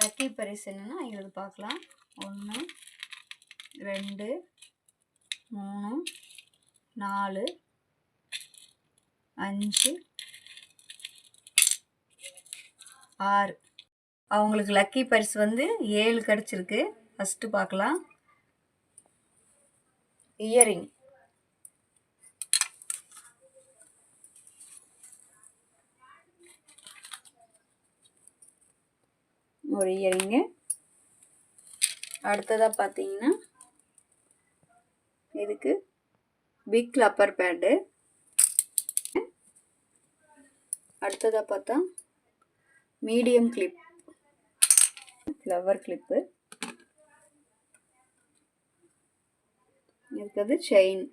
Lucky பரிசு என்னென்னா எங்களுக்கு பார்க்கலாம். 1 2 3 4 5 6. அவங்களுக்கு லக்கி பரிசு வந்து 7 கிடச்சிருக்கு. ஃபஸ்ட்டு பார்க்கலாம். இயரிங். ஒரு இயரிங்கு. அடுத்ததாக பார்த்தீங்கன்னா இதுக்கு பிக் ரப்பர் பேண்டு. அடுத்ததாக பார்த்தா மீடியம் கிளிப், ஃப்ளவர் கிளிப்பு. இருக்கிறது செயின்.